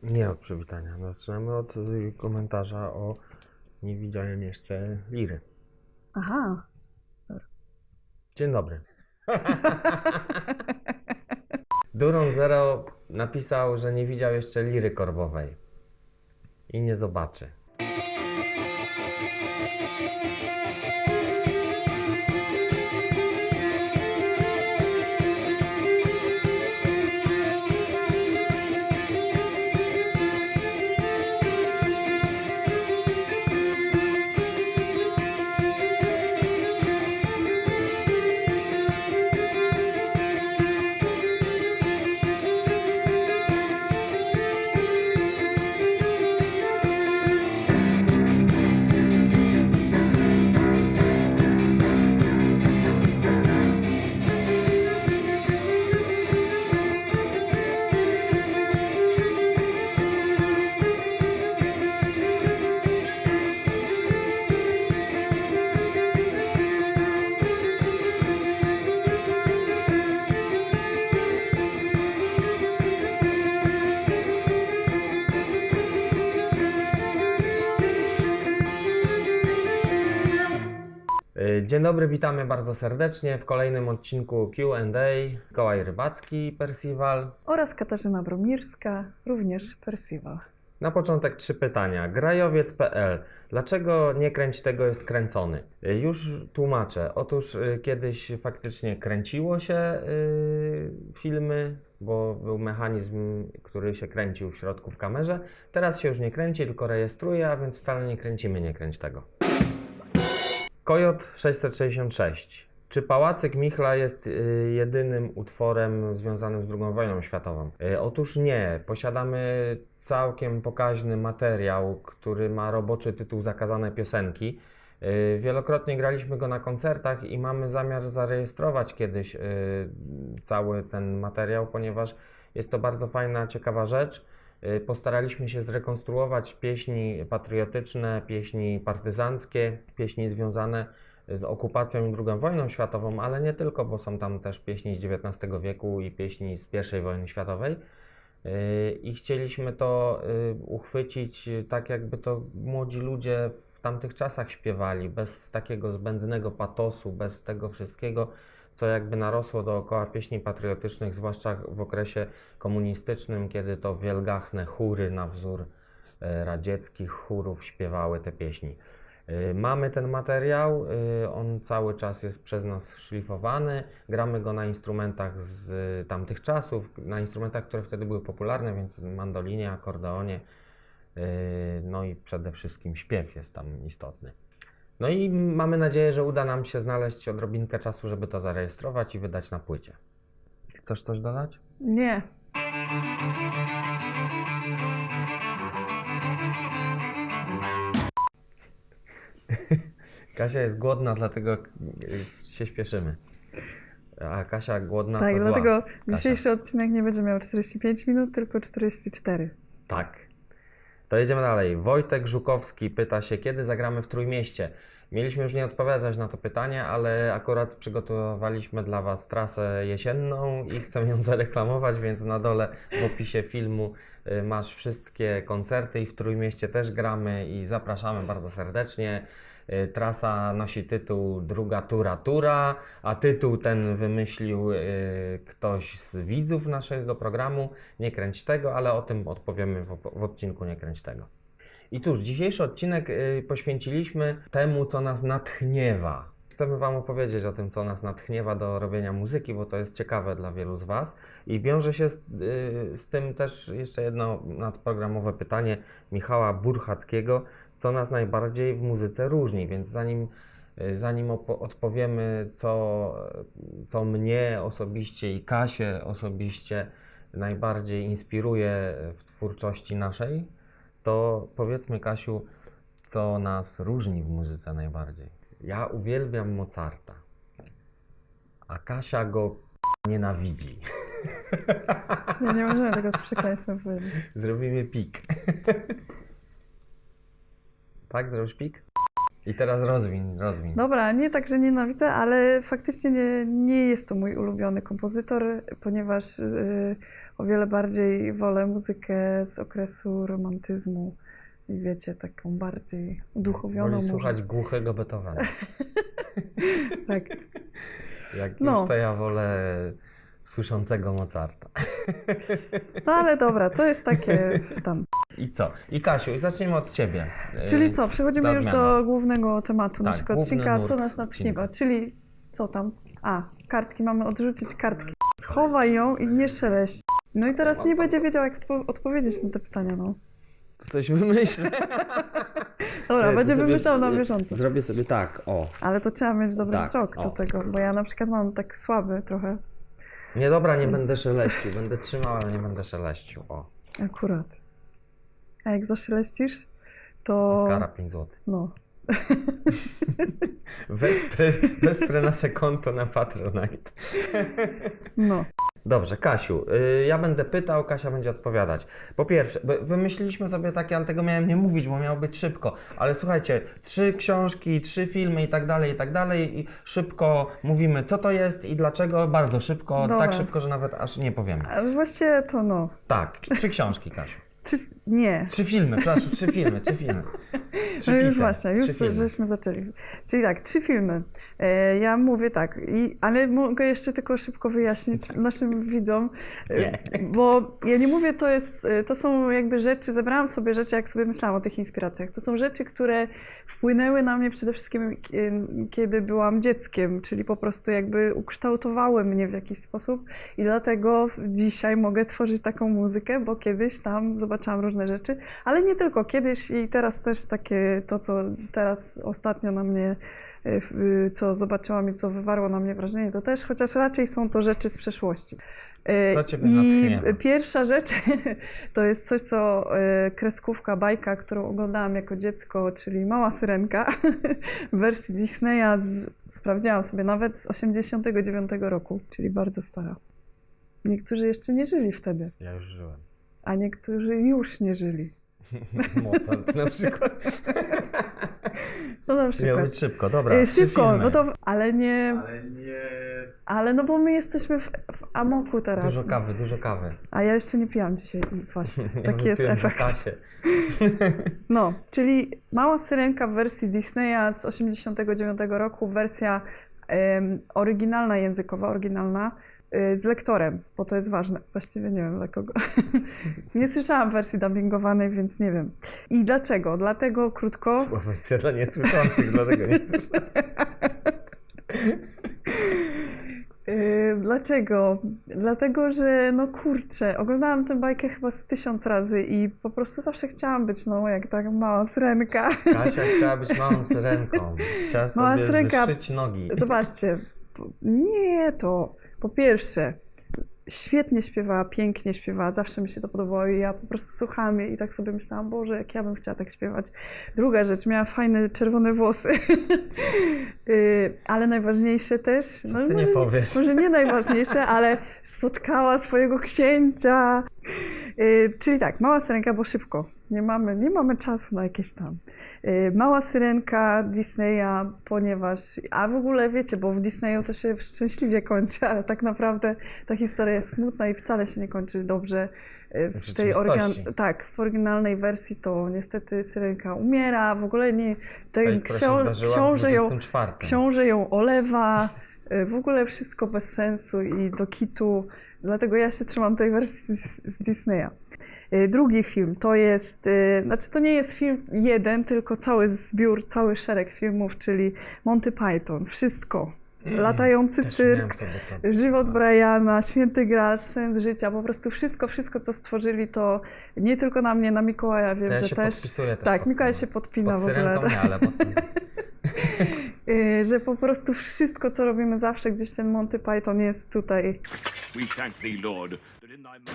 Nie od przywitania. Zaczynamy od komentarza o nie widziałem jeszcze liry. Aha. Dzień dobry. Duron Zero napisał, że nie widział jeszcze liry korbowej i nie zobaczy. Dzień dobry, witamy bardzo serdecznie w kolejnym odcinku Q&A. Mikołaj Rybacki, Percival. Oraz Katarzyna Bromirska, również Percival. Na początek 3 pytania. Grajowiec.pl. Dlaczego Nie kręć tego jest kręcony? Już tłumaczę. Otóż kiedyś faktycznie kręciło się filmy, bo był mechanizm, który się kręcił w środku w kamerze. Teraz się już nie kręci, tylko rejestruje, a więc wcale nie kręcimy Nie kręć tego. Kojot 666. Czy Pałacyk Michla jest jedynym utworem związanym z II wojną światową? Otóż nie. Posiadamy całkiem pokaźny materiał, który ma roboczy tytuł Zakazane piosenki. Wielokrotnie graliśmy go na koncertach i mamy zamiar zarejestrować kiedyś cały ten materiał, ponieważ jest to bardzo fajna, ciekawa rzecz. Postaraliśmy się zrekonstruować pieśni patriotyczne, pieśni partyzanckie, pieśni związane z okupacją i II wojną światową, ale nie tylko, bo są tam też pieśni z XIX wieku i pieśni z I wojny światowej. I chcieliśmy to uchwycić tak, jakby to młodzi ludzie w tamtych czasach śpiewali, bez takiego zbędnego patosu, bez tego wszystkiego, co jakby narosło dookoła pieśni patriotycznych, zwłaszcza w okresie komunistycznym, kiedy to wielgachne chóry na wzór radzieckich chórów śpiewały te pieśni. Mamy ten materiał, on cały czas jest przez nas szlifowany, gramy go na instrumentach z tamtych czasów, na instrumentach, które wtedy były popularne, więc mandolinie, akordeonie, no i przede wszystkim śpiew jest tam istotny. No i mamy nadzieję, że uda nam się znaleźć odrobinkę czasu, żeby to zarejestrować i wydać na płycie. Chcesz coś dodać? Nie. Kasia jest głodna, dlatego się śpieszymy. A Kasia głodna Tak, to zła. dlatego Kasia. dzisiejszy odcinek nie będzie miał 45 minut, tylko 44. Tak. To jedziemy dalej. Wojtek Żukowski pyta się, kiedy zagramy w Trójmieście. Mieliśmy już nie odpowiadać na to pytanie, ale akurat przygotowaliśmy dla Was trasę jesienną i chcę ją zareklamować, więc na dole w opisie filmu masz wszystkie koncerty i w Trójmieście też gramy i zapraszamy bardzo serdecznie. Trasa nosi tytuł Druga tura, a tytuł ten wymyślił ktoś z widzów naszego programu. Nie kręć tego, ale o tym odpowiemy w odcinku Nie kręć tego. I cóż, dzisiejszy odcinek poświęciliśmy temu, co nas natchniewa. Chcemy Wam opowiedzieć o tym, co nas natchniewa do robienia muzyki, bo to jest ciekawe dla wielu z Was. I wiąże się z tym też jeszcze jedno nadprogramowe pytanie Michała Burchackiego, co nas najbardziej w muzyce różni. Więc zanim odpowiemy, co mnie osobiście i Kasię osobiście najbardziej inspiruje w twórczości naszej, to powiedzmy, Kasiu, co nas różni w muzyce najbardziej. Ja uwielbiam Mozarta, a Kasia go nienawidzi. Nie, nie możemy tego z przekleństwem powiedzieć. Zrobimy pik. Tak? Zrobisz pik? I teraz rozwiń. Dobra, nie tak, że nienawidzę, ale faktycznie nie jest to mój ulubiony kompozytor, ponieważ o wiele bardziej wolę muzykę z okresu romantyzmu. I wiecie, taką bardziej uduchowioną. Woli może. słuchać głuchego Beethovena. Tak. Jak No. już to ja wolę słyszącego Mozarta. No ale dobra, to jest takie tam. I co? I Kasiu, zaczniemy od Ciebie. Czyli co, przechodzimy dla już odmiany. do głównego tematu naszego główny odcinka. nurt Co nas natchniwa? odcinka. Czyli co tam? A, kartki, mamy odrzucić kartki. Schowaj ją i nie szeleść. No i teraz nie będzie wiedział, jak odpowiedzieć na te pytania, no. To coś wymyślę. Dobra, będzie wymyślał na bieżąco. Zrobię sobie tak, o. Ale to trzeba mieć dobry Tak, wzrok do o. tego, bo ja na przykład mam tak słaby trochę. Nie, dobra, nie Więc- będę szeleścił. Będę trzymał, ale nie będę szeleścił. O, Akurat. A jak zaszeleścisz, to... kara 5 zł. No. Wesprę nasze konto na Patronite. No. Dobrze, Kasiu, ja będę pytał, Kasia będzie odpowiadać. Po pierwsze, bo wymyśliliśmy sobie takie, ale tego miałem nie mówić, bo miało być szybko. Ale słuchajcie, 3 książki, 3 filmy i tak dalej, i szybko mówimy, co to jest i dlaczego, bardzo szybko, Dobra. tak szybko, że nawet aż nie powiemy. A właściwie to no. Tak, 3 książki, Kasiu. Nie. 3 filmy, przepraszam, 3 filmy. 3 No już pizze, właśnie, już 3 filmy. żeśmy zaczęli. Czyli tak, 3 filmy. Ja mówię tak, ale mogę jeszcze tylko szybko wyjaśnić naszym widzom, bo ja nie mówię, to są jakby rzeczy, zebrałam sobie rzeczy, jak sobie myślałam o tych inspiracjach. To są rzeczy, które wpłynęły na mnie przede wszystkim, kiedy byłam dzieckiem, czyli po prostu jakby ukształtowały mnie w jakiś sposób i dlatego dzisiaj mogę tworzyć taką muzykę, bo kiedyś tam zobaczyłam różne rzeczy, ale nie tylko kiedyś i teraz też takie to, co teraz ostatnio na mnie, co zobaczyłam i co wywarło na mnie wrażenie, to też, chociaż raczej są to rzeczy z przeszłości. Co Ciebie I natchniewa? pierwsza rzecz to jest coś, co kreskówka, bajka, którą oglądałam jako dziecko, czyli Mała Syrenka w wersji Disneya, sprawdziłam sobie nawet z 89 roku, czyli bardzo stara. Niektórzy jeszcze nie żyli wtedy, Ja już żyłem. a niektórzy już nie żyli. Mozart na przykład. No na Miał przykład. być szybko, dobra, 3 Szybko, filmy. no to, ale no bo my jesteśmy w amoku teraz. Dużo kawy. A ja jeszcze nie piłam dzisiaj i właśnie, Ja taki jest wypiłem po efekt. kasie. No, czyli Mała Syrenka w wersji Disneya z 89 roku, wersja oryginalna językowa, z lektorem, bo to jest ważne. Właściwie nie wiem dla kogo. Nie słyszałam wersji dubbingowanej, więc nie wiem. I dlaczego? Dlatego krótko. Była wersja dla niesłyszących, dlatego nie słyszałem. Dlaczego? Dlatego, że no kurczę, oglądałam tę bajkę chyba z 1000 razy i po prostu zawsze chciałam być, no jak taka mała syrenka. Kasia chciała być małą syrenką. Chciała Mała sobie syrenka. zszyć nogi. Zobaczcie, nie to. Po pierwsze, świetnie śpiewała, pięknie śpiewała, zawsze mi się to podobało i ja po prostu słuchałam jej i tak sobie myślałam, Boże, jak ja bym chciała tak śpiewać. Druga rzecz, miała fajne czerwone włosy, ale najważniejsze też, no, ty nie powiesz? Może nie najważniejsze, ale spotkała swojego księcia. Czyli tak, Mała Syrenka, bo szybko, nie mamy czasu na jakieś tam. Mała Syrenka Disneya, ponieważ, a w ogóle wiecie, bo w Disneyu to się szczęśliwie kończy, ale tak naprawdę ta historia jest smutna i wcale się nie kończy dobrze. W tej rzeczywistości. tak, w oryginalnej wersji to niestety Syrenka umiera, w ogóle nie, Ta, ten która się zdarzyła w książę ją olewa, w ogóle wszystko bez sensu i do kitu, dlatego ja się trzymam tej wersji z Disneya. Drugi film to jest, znaczy to nie jest film jeden, tylko cały zbiór, cały szereg filmów, czyli Monty Python, wszystko. Latający Też cyrk, miałem sobie to. Żywot Briana, Święty Graal, Sens życia, po prostu wszystko, co stworzyli, to nie tylko na mnie, na Mikołaja wiem, To ja że się też. podpisuję też Tak, pod Mikołaj tym. się podpina Pod w ogóle. syrenką nie, ale pod tym. Że po prostu wszystko, co robimy zawsze, gdzieś ten Monty Python jest tutaj. We thank thee, Lord, that in thy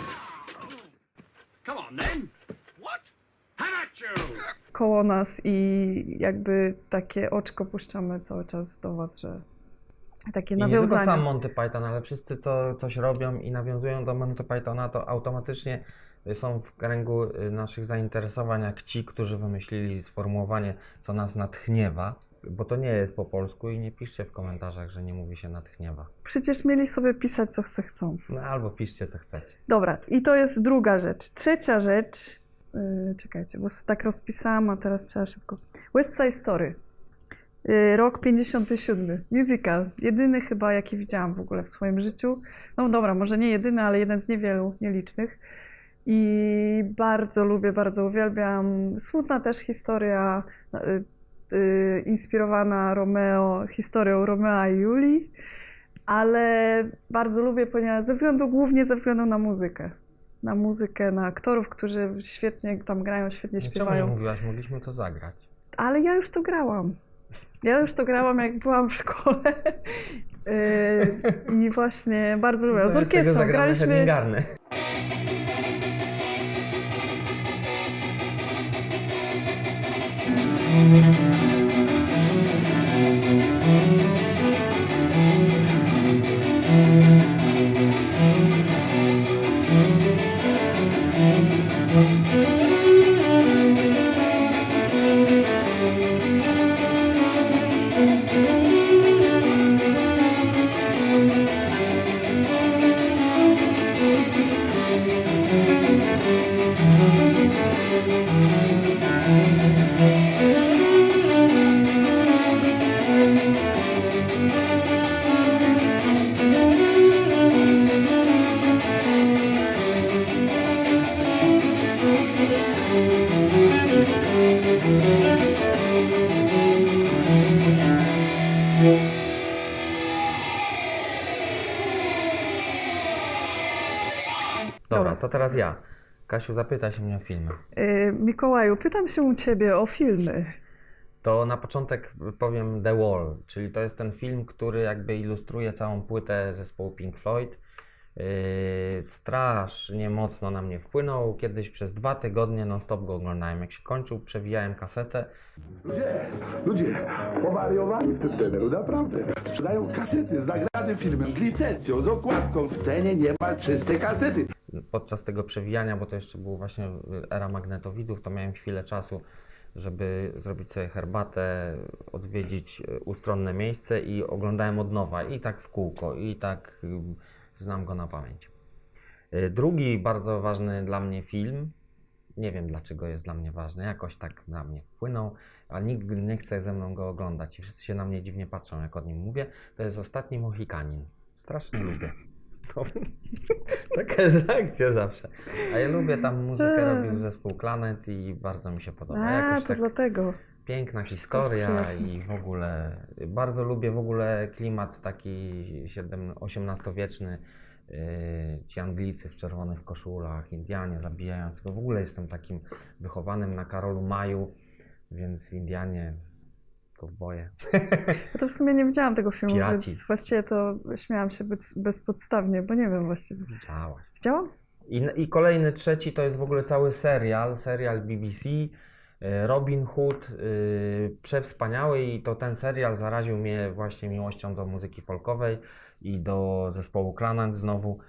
Come on then. What? How at you? Koło nas i jakby takie oczko puszczamy cały czas do was, że takie I nie tylko nawiązania. sam Monty Python, ale wszyscy, co coś robią i nawiązują do Monty Pythona, to automatycznie są w kręgu naszych zainteresowań, jak ci, którzy wymyślili sformułowanie, co nas natchniewa. Bo to nie jest po polsku i nie piszcie w komentarzach, że nie mówi się natchniewa. Przecież mieli sobie pisać, co chcą. No albo piszcie, co chcecie. Dobra, i to jest druga rzecz. Trzecia rzecz, czekajcie, bo tak rozpisałam, a teraz trzeba szybko. West Side Story. Rok 57. Musical. Jedyny chyba, jaki widziałam w ogóle w swoim życiu. No dobra, może nie jedyny, ale jeden z niewielu, nielicznych. I bardzo lubię, bardzo uwielbiam. Smutna też historia, inspirowana historią Romea i Julii, ale bardzo lubię, ponieważ głównie ze względu na muzykę. Na muzykę, na aktorów, którzy świetnie tam grają, świetnie Czemu nie śpiewają. mówiłaś? Mogliśmy to zagrać. Ale ja już to grałam. Jak byłam w szkole. I właśnie bardzo lubię. Z Zamiast tego orkiestrą zagramy graliśmy. Hedingarny. Dobra, to teraz ja. Kasiu, zapytaj się mnie o filmy. Mikołaju, pytam się u ciebie o filmy. To na początek powiem The Wall, czyli to jest ten film, który jakby ilustruje całą płytę zespołu Pink Floyd. Strasznie mocno na mnie wpłynął. Kiedyś przez 2 tygodnie non-stop go oglądałem. Jak się kończył, przewijałem kasetę. Ludzie, powariowali w tym tunelu, naprawdę. Sprzedają kasety z nagranym filmem, z licencją, z okładką, w cenie niemal 300 kasety. Podczas tego przewijania, bo to jeszcze była właśnie era magnetowidów, to miałem chwilę czasu, żeby zrobić sobie herbatę, odwiedzić ustronne miejsce i oglądałem od nowa i tak w kółko i tak znam go na pamięć. Drugi bardzo ważny dla mnie film, nie wiem dlaczego jest dla mnie ważny, jakoś tak na mnie wpłynął, a nikt nie chce ze mną go oglądać i wszyscy się na mnie dziwnie patrzą, jak o nim mówię, to jest Ostatni Mohikanin. Strasznie lubię. No, taka jest reakcja zawsze. A ja lubię, tam muzykę robił zespół Planet i bardzo mi się podoba. Jakoś To tak dlatego. piękna historia jasne. i w ogóle bardzo lubię w ogóle klimat taki XVIII-wieczny. Ci Anglicy w czerwonych koszulach, Indianie zabijając go. W ogóle jestem takim wychowanym na Karolu Maju, więc Indianie, kowboje. Ja to w sumie nie widziałam tego filmu, Piraci. więc właściwie to śmiałam się bezpodstawnie, bo nie wiem właściwie. Widziałaś. Widziałam? I kolejny, trzeci to jest w ogóle cały serial BBC, Robin Hood, przewspaniały i to ten serial zaraził mnie właśnie miłością do muzyki folkowej i do zespołu Clannad znowu,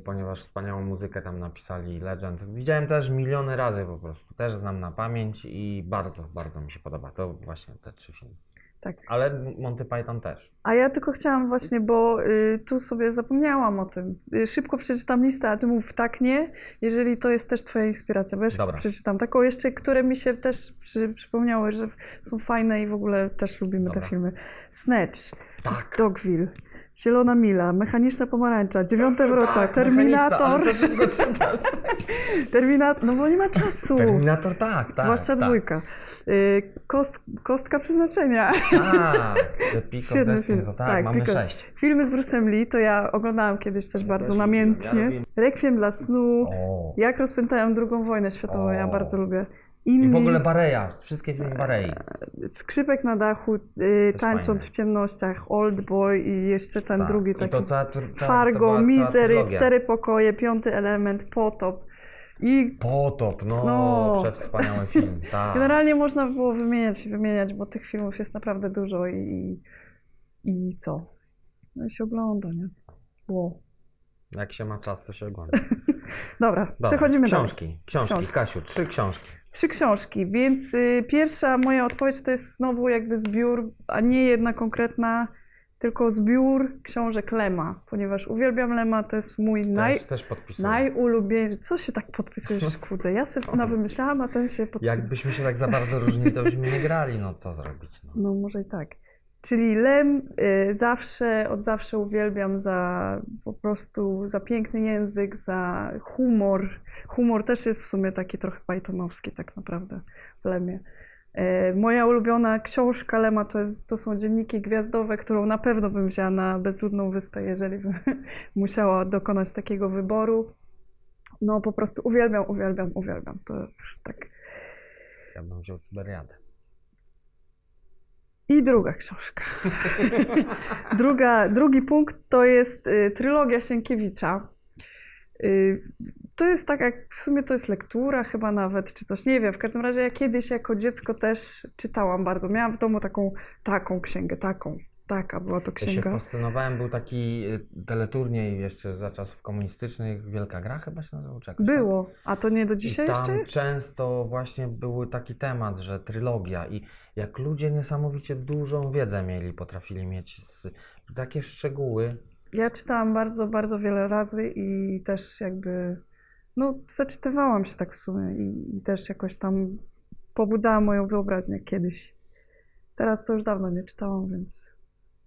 ponieważ wspaniałą muzykę tam napisali Legend. Widziałem też miliony razy po prostu, też znam na pamięć i bardzo, bardzo mi się podoba. To właśnie te 3 filmy. Tak. Ale Monty Python też. A ja tylko chciałam właśnie, bo tu sobie zapomniałam o tym. Szybko przeczytam listę, a ty mów tak, nie, jeżeli to jest też twoja inspiracja, bo ja szybko Dobra. przeczytam taką jeszcze, które mi się też przypomniały, że są fajne i w ogóle też lubimy Dobra. te filmy. Snatch, Tak. Dogville, Zielona Mila, Mechaniczna Pomarańcza, Dziewiąte Wrota, Tak, Terminator. ale za szybko czytasz. Terminator, no bo nie ma czasu. Terminator, tak. Zwłaszcza tak. dwójka. Kostka Przeznaczenia. Tak, The Peak of Świetny Destiny, film. to tak, mamy tylko 6. Filmy z Bruce'em Lee to ja oglądałam kiedyś też bardzo też namiętnie. lubię. Ja lubię. Rekwiem dla snu. O. Jak rozpętają II wojnę światową, ja O. bardzo lubię. I Inni, w ogóle Bareja, wszystkie filmy Barei. Skrzypek na dachu, Tańcząc fajne. w ciemnościach, Old Boy i jeszcze ten Tak. drugi I taki. to Fargo, była cała Misery, trylogia. 4 pokoje, 5 element, Potop. I Potop, no, No. przewspaniały film, tak. generalnie można by było wymieniać, bo tych filmów jest naprawdę dużo i co? No i się ogląda, nie? Wow. Jak się ma czas, to się ogląda. Dobra, Dobra, przechodzimy książki. Książki. Książki. Kasiu, 3 książki. dalej. 3 książki, więc pierwsza moja odpowiedź to jest znowu jakby zbiór, a nie jedna konkretna, tylko zbiór książek Lema, ponieważ uwielbiam Lema, to jest mój Też podpisuję. najulubieńszy. Co się tak podpisujesz, kurde? Ja sobie wymyślałam, a ten się podpisuje. Jakbyśmy się tak za bardzo różnili, to byśmy nie grali, no co zrobić. No. No może i tak. Czyli Lem od zawsze uwielbiam po prostu za piękny język, za humor. Humor też jest w sumie taki trochę bajtonowski tak naprawdę w Lemie. Moja ulubiona książka Lema to są Dzienniki Gwiazdowe, którą na pewno bym wzięła na Bezludną Wyspę, jeżeli bym musiała dokonać takiego wyboru. No po prostu uwielbiam. To już tak. Ja bym wziął Cyberiadę. I druga książka. Drugi punkt to jest trylogia Sienkiewicza. To jest tak, jak w sumie to jest lektura chyba nawet, czy coś, nie wiem. W każdym razie ja kiedyś jako dziecko też czytałam bardzo. Miałam w domu taką księgę, taka była to Ja się księga. fascynowałem, był taki teleturniej jeszcze za czasów komunistycznych, Wielka Gra chyba się nazywał, czy jakoś tak? Było, a to nie do dzisiaj I tam jeszcze jest? często właśnie był taki temat, że trylogia i jak ludzie niesamowicie dużą wiedzę mieli, potrafili mieć takie szczegóły. Ja czytałam bardzo, bardzo wiele razy i też jakby, no zaczytywałam się tak w sumie i też jakoś tam pobudzała moją wyobraźnię kiedyś. Teraz to już dawno nie czytałam, więc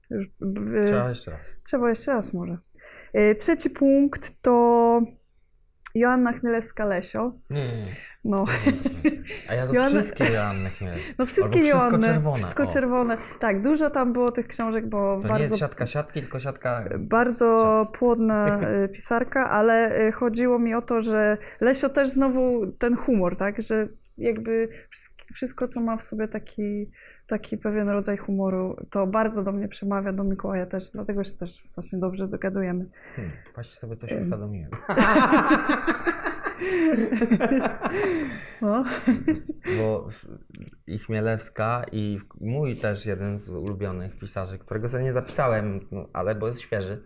już, Trzeba jeszcze raz. trzeba jeszcze raz może. Trzeci punkt to Joanna Chmielewska-Lesio. Nie. No. A ja to Joanna- wszystkie Joanny Chmielewskie. No wszystkie Albo wszystko Joanny, czerwone. wszystko o. czerwone. Tak, dużo tam było tych książek, bo To nie bardzo jest siatka siatki, tylko siatka... bardzo płodna pisarka, ale chodziło mi o to, że Lesio też znowu ten humor, tak, że jakby wszystko, co ma w sobie taki pewien rodzaj humoru, to bardzo do mnie przemawia, do Mikołaja też, dlatego się też właśnie dobrze dogadujemy. Właśnie sobie coś uświadomiłem. No. Bo i Chmielewska i mój też jeden z ulubionych pisarzy, którego sobie nie zapisałem, no, ale bo jest świeży,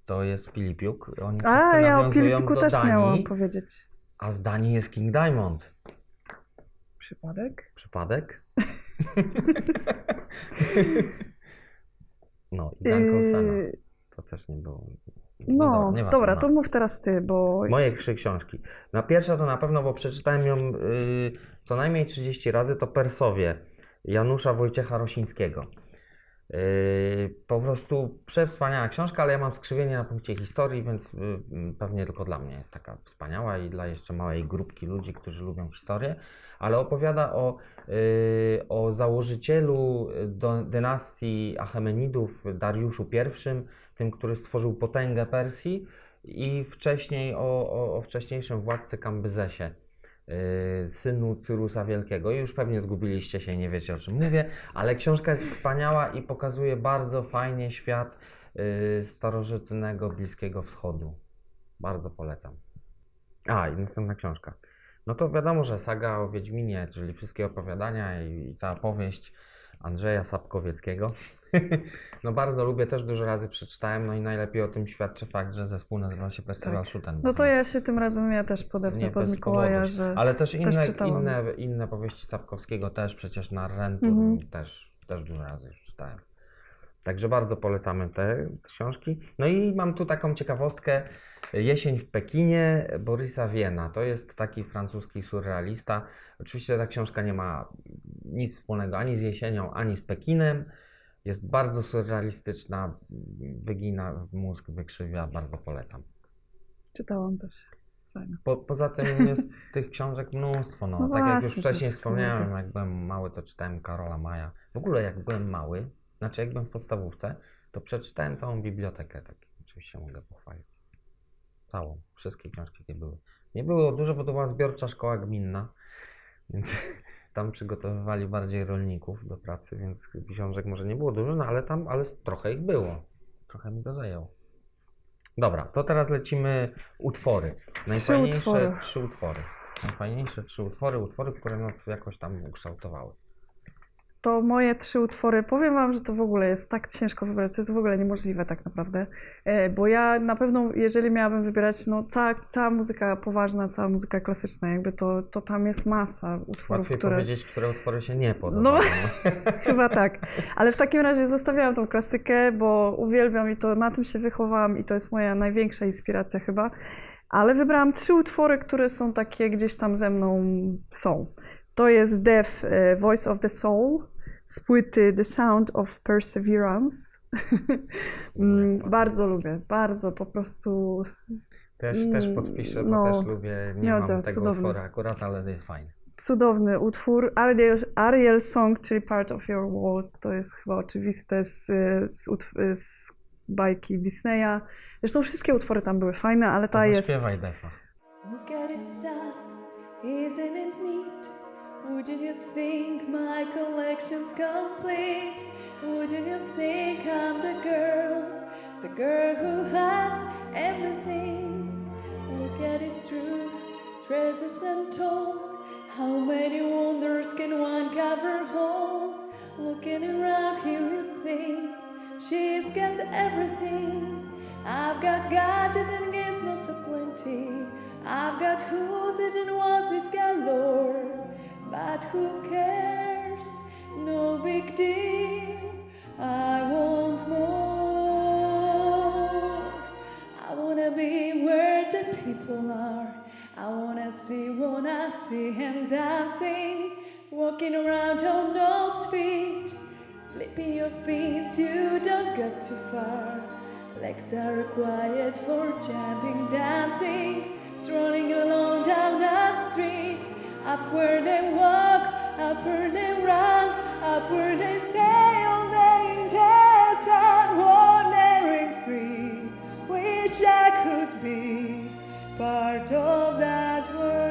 to jest Pilipiuk. Oni wszyscy A, ja o nawiązują Pilipiku do też Danii, miałam powiedzieć. a z Danii jest King Diamond. Przypadek? Przypadek? No i Dan Sena. To też nie było. No, nieważne, dobra, no. to mów teraz ty, bo Moje 3 książki. No pierwsza to na pewno, bo przeczytałem ją co najmniej 30 razy, to Persowie Janusza Wojciecha Rosińskiego. Po prostu przewspaniała książka, ale ja mam skrzywienie na punkcie historii, więc pewnie tylko dla mnie jest taka wspaniała i dla jeszcze małej grupki ludzi, którzy lubią historię, ale opowiada o założycielu dynastii Achemenidów, Dariuszu I, tym, który stworzył potęgę Persji, i wcześniej o wcześniejszym władcy Kambyzesie, synu Cyrusa Wielkiego. I już pewnie zgubiliście się i nie wiecie, o czym mówię, ale książka jest wspaniała i pokazuje bardzo fajnie świat starożytnego Bliskiego Wschodu. Bardzo polecam. A, i następna książka. No to wiadomo, że saga o Wiedźminie, czyli wszystkie opowiadania i cała powieść Andrzeja Sapkowieckiego. No bardzo lubię, też dużo razy przeczytałem, no i najlepiej o tym świadczy fakt, że zespół nazywa się Festiwal Schutenburg. no to ja się tym razem też podepnę Nie pod bez Mikołaja, powodu. że Ale też czytałam. inne powieści Sapkowskiego też, przecież Narrenturm też dużo razy już czytałem. Także bardzo polecamy te książki. No i mam tu taką ciekawostkę. Jesień w Pekinie Borysa Viena. To jest taki francuski surrealista. Oczywiście ta książka nie ma nic wspólnego ani z jesienią, ani z Pekinem. Jest bardzo surrealistyczna, wygina mózg, wykrzywia, bardzo polecam. czytałam też. Fajne. Poza tym jest tych książek mnóstwo. No. No Tak jak już właśnie, wcześniej to wspomniałem, kurde. jak byłem mały, to czytałem Karola Maja. W ogóle jak byłem mały, znaczy jak byłem w podstawówce, to przeczytałem całą bibliotekę. Tak, oczywiście mogę pochwalić. Całą. Wszystkie książki, jakie były. Nie było dużo, bo to była zbiorcza szkoła gminna, więc tam przygotowywali bardziej rolników do pracy, więc książek może nie było dużo, no ale trochę ich było. Trochę mi to zajęło. Dobra, to teraz lecimy utwory. Najfajniejsze utwory. 3 utwory. Najfajniejsze 3 utwory, które nas jakoś tam ukształtowały. to moje 3 utwory, powiem wam, że to w ogóle jest tak ciężko wybrać, to jest w ogóle niemożliwe tak naprawdę, bo ja na pewno, jeżeli miałabym wybierać, no cała muzyka poważna, cała muzyka klasyczna, jakby to tam jest masa utworów, Łatwiej które... powiedzieć, które utwory się nie podobają. No, chyba tak. Ale w takim razie zostawiałam tą klasykę, bo uwielbiam i to na tym się wychowałam i to jest moja największa inspiracja chyba. Ale wybrałam 3 utwory, które są takie gdzieś tam ze mną są. To jest Deaf, Voice of the Soul z płyty The Sound of Perseverance. Bardzo lubię, bardzo po prostu... Też podpiszę, bo no, też lubię, nie miodzio, mam tego cudowny. utworu akurat, ale jest fajny. Cudowny utwór. Ariel Song, czyli Part of Your World, to jest chyba oczywiste z bajki Disneya. Zresztą wszystkie utwory tam były fajne, ale ta To jest... zaśpiewaj Defa. Look at his stuff, isn't it neat? Wouldn't you think my collection's complete? Wouldn't you think I'm the girl who has everything? Look at his truth, treasures untold. How many wonders can one cover hold? Looking around here you think she's got everything. I've got gadget and gizmos aplenty. I've got who's it and was it galore. But who cares? No big deal. I want more. I wanna be where the people are. I wanna see him dancing, walking around on those feet, flipping your feet, you don't get too far. Legs are required for jumping, dancing, strolling along down the street. Up where they walk, up where they run, up where they stay all day in the sun, wandering free. Wish I could be part of that world.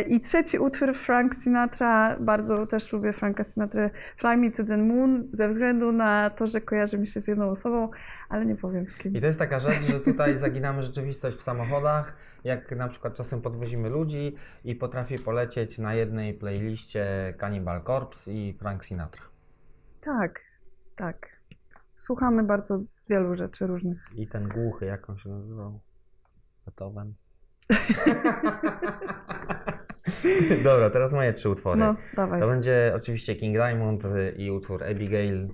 I trzeci utwór Frank Sinatra, bardzo też lubię Franka Sinatra, Fly Me to the Moon, ze względu na to, że kojarzy mi się z jedną osobą, ale nie powiem z kim. I to jest taka rzecz, że tutaj zaginamy rzeczywistość w samochodach, jak na przykład czasem podwozimy ludzi i potrafi polecieć na jednej playliście Cannibal Corpse i Frank Sinatra. Tak, tak. Słuchamy bardzo wielu rzeczy różnych. I ten głuchy, jak on się nazywał? Beethoven. Dobra, teraz moje 3 utwory. No, dawaj. To będzie oczywiście King Diamond i utwór Abigail.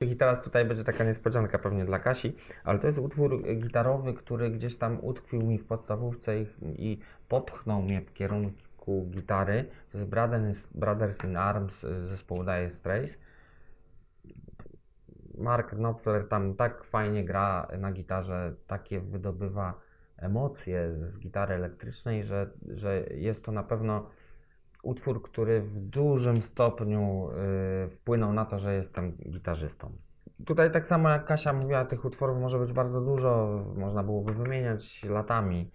I teraz tutaj będzie taka niespodzianka pewnie dla Kasi, ale to jest utwór gitarowy, który gdzieś tam utkwił mi w podstawówce i popchnął mnie w kierunku gitary. To jest Brothers in Arms z zespołu Dire Straits. Mark Knopfler tam tak fajnie gra na gitarze, takie wydobywa emocje z gitary elektrycznej, że jest to na pewno utwór, który w dużym stopniu wpłynął na to, że jestem gitarzystą. Tutaj tak samo jak Kasia mówiła, tych utworów może być bardzo dużo, można byłoby wymieniać latami,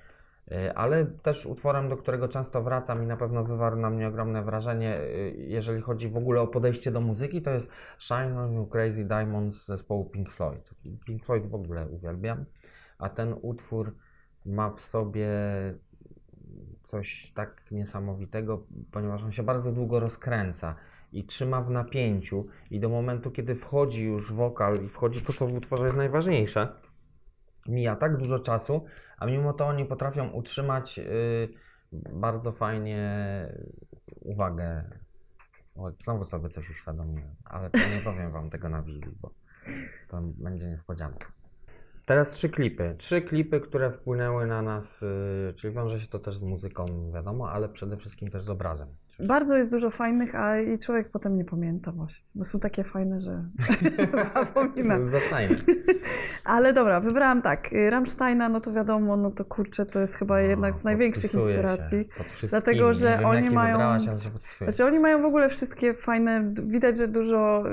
ale też utworem, do którego często wracam i na pewno wywarł na mnie ogromne wrażenie, jeżeli chodzi w ogóle o podejście do muzyki, to jest Shine On You Crazy Diamonds z zespołu Pink Floyd. Pink Floyd w ogóle uwielbiam, a ten utwór ma w sobie coś tak niesamowitego, ponieważ on się bardzo długo rozkręca i trzyma w napięciu i do momentu, kiedy wchodzi już wokal i wchodzi to, co w utworze jest najważniejsze, mija tak dużo czasu, a mimo to oni potrafią utrzymać bardzo fajnie uwagę. O, znowu sobie coś uświadomiłem, ale to nie powiem wam tego na wizji, bo to będzie niespodzianka. Teraz 3 klipy. 3 klipy, które wpłynęły na nas, czyli wiąże się to też z muzyką, wiadomo, ale przede wszystkim też z obrazem. Bardzo jest dużo fajnych, a i człowiek potem nie pamięta właśnie, bo są takie fajne, że zapomina. To jest za fajne. Ale dobra, wybrałam tak, Rammsteina, no to wiadomo, no to kurczę, to jest chyba jednak z największych Podpisuję inspiracji. się pod wszystkimi. Dlatego, że nie wiem, oni jakie mają- wybrałaś, ale się podpisuję. Znaczy oni mają w ogóle wszystkie fajne, widać, że dużo,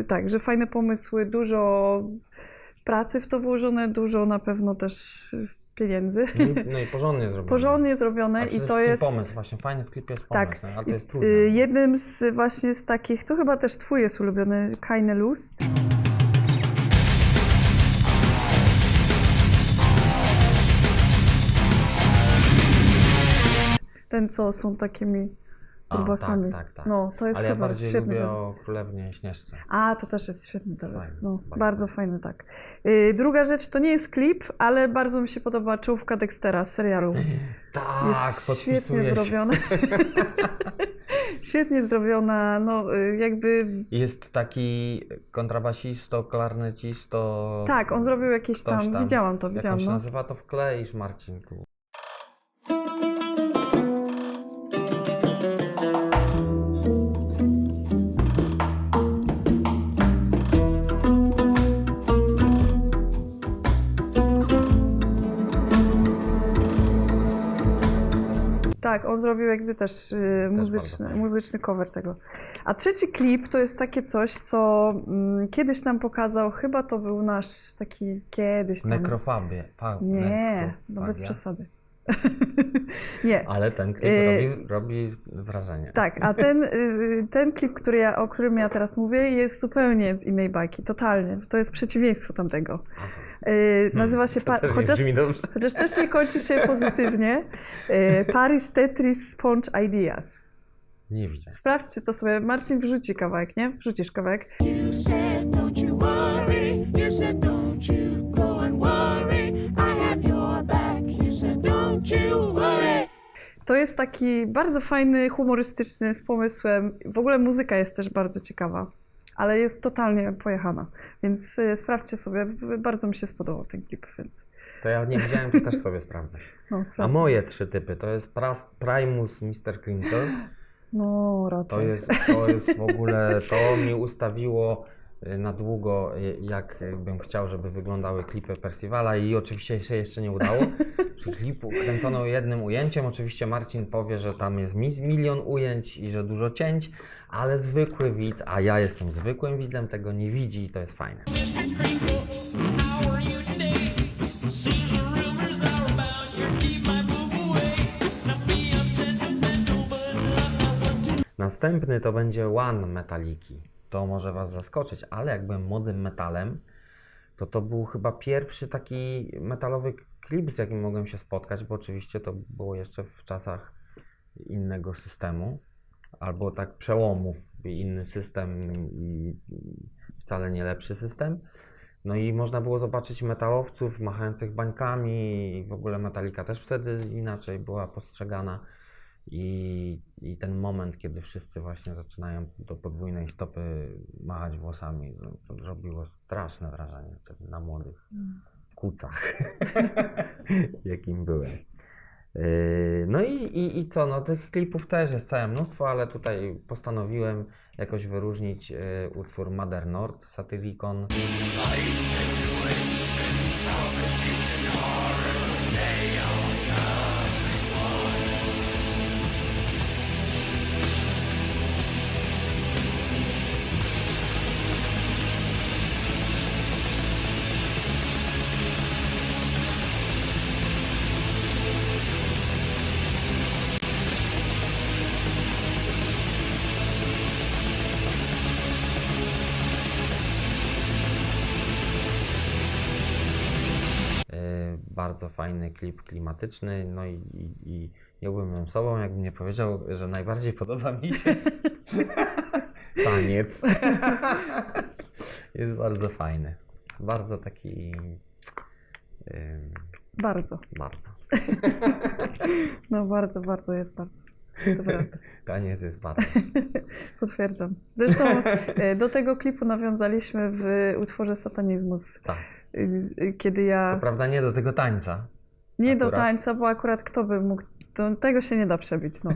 tak, że fajne pomysły, dużo pracy w to włożone, dużo na pewno też pieniędzy. No i porządnie zrobione. Porządnie zrobione A i przede to wszystkim jest... pomysł, właśnie fajny w klipie jest Tak. pomysł, no, ale to jest trudne. Jednym z właśnie z takich, to chyba też twój jest ulubiony, Keine Lust. Ten, co są takimi grubasami. tak. No, to jest Ale ja super, bardziej świetny lubię ten. o Królewnie Śnieżce. A, to też jest świetny teledysk. Fajny, No, bardzo bardzo fajny, tak. Druga rzecz, to nie jest klip, ale bardzo mi się podoba czołówka Dextera z serialu. Tak, Jest świetnie podpisuję się. zrobiona. Świetnie zrobiona, no jakby... Jest taki kontrabasisto, klarnecisto. Tak, on zrobił jakieś ktoś tam, widziałam to, Jak widziałam, on się no. nazywa, to wkleisz, Marcin. Tu. Tak, on zrobił jakby też bardzo muzyczny cover tego. A trzeci klip to jest takie coś, co kiedyś nam pokazał, chyba to był nasz taki kiedyś tam... Nekrofabie. Nie, no bez przesady. Nie. Ale ten klip robi wrażenie. Tak, a ten klip, o którym ja teraz mówię, jest zupełnie z innej bajki, totalnie. To jest przeciwieństwo tamtego. Nazywa się, To też nie chociaż brzmi dobrze. też nie kończy się pozytywnie, Paris Tetris Sponge Ideas. Nie widzę. Sprawdźcie to sobie, Marcin wrzuci kawałek, nie? Wrzucisz kawałek. You said, don't you worry. You said, don't you go and worry. I have your back. You said, don't you worry. To jest taki bardzo fajny, humorystyczny, z pomysłem. W ogóle muzyka jest też bardzo ciekawa, ale jest totalnie pojechana. Więc sprawdźcie sobie, bardzo mi się spodobał ten klip, więc... To ja nie widziałem, to też sobie sprawdzę. No, A sprawdźcie. moje 3 typy to jest Primus Mr. Crinkle. No, raczej. To jest w ogóle, to mi ustawiło na długo, jak bym chciał, żeby wyglądały klipy Percivala i oczywiście się jeszcze nie udało. Przy klipu kręcono jednym ujęciem, oczywiście Marcin powie, że tam jest milion ujęć i że dużo cięć, ale zwykły widz, a ja jestem zwykłym widzem, tego nie widzi i to jest fajne. How are you today? See the rumors are about you. Keep my boo away. Not be upset sentimental, but I'm not one to Następny to będzie One Metaliki. To może Was zaskoczyć, ale jak byłem młodym metalem, to był chyba pierwszy taki metalowy klip, z jakim mogłem się spotkać, bo oczywiście to było jeszcze w czasach innego systemu, albo tak przełomów, inny system i wcale nie lepszy system. No i można było zobaczyć metalowców machających bańkami i w ogóle Metallica też wtedy inaczej była postrzegana. I ten moment, kiedy wszyscy właśnie zaczynają do podwójnej stopy machać włosami, to robiło straszne wrażenie wtedy na młodych kucach, jakim byłem. No i co, no tych klipów też jest całe mnóstwo, ale tutaj postanowiłem jakoś wyróżnić utwór Mother Nord, Satyricon. Bardzo fajny klip klimatyczny, no i nie byłbym sobą, jakbym nie powiedział, że najbardziej podoba mi się taniec. Jest bardzo fajny. Bardzo taki, Bardzo. Bardzo. No bardzo jest bardzo. To prawda. Taniec jest bardzo. Potwierdzam. Zresztą do tego klipu nawiązaliśmy w utworze Satanizmus. Tak. Kiedy ja... Co prawda nie do tego tańca. Nie do akurat. tańca, bo akurat kto by mógł... Tego się nie da przebić, no.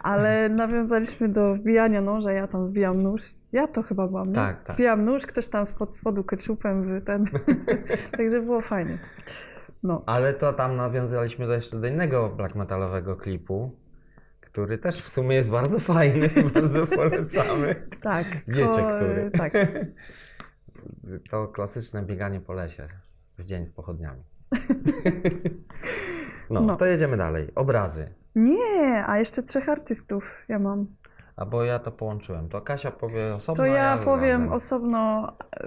Ale nawiązaliśmy do wbijania noża, ja tam wbijam nóż. Ja to chyba byłam, nie? Tak. Wbijam nóż, ktoś tam spod spodu keczupem w ten... Także było fajnie. No. Ale to tam nawiązaliśmy jeszcze do innego black metalowego klipu, który też w sumie jest bardzo fajny, bardzo polecamy. Tak. Wiecie, który. Tak. To klasyczne bieganie po lesie w dzień z pochodniami. No, to jedziemy dalej. Obrazy. Nie, a jeszcze 3 artystów ja mam. A bo ja to połączyłem. To Kasia powie osobno, To a ja powiem razem.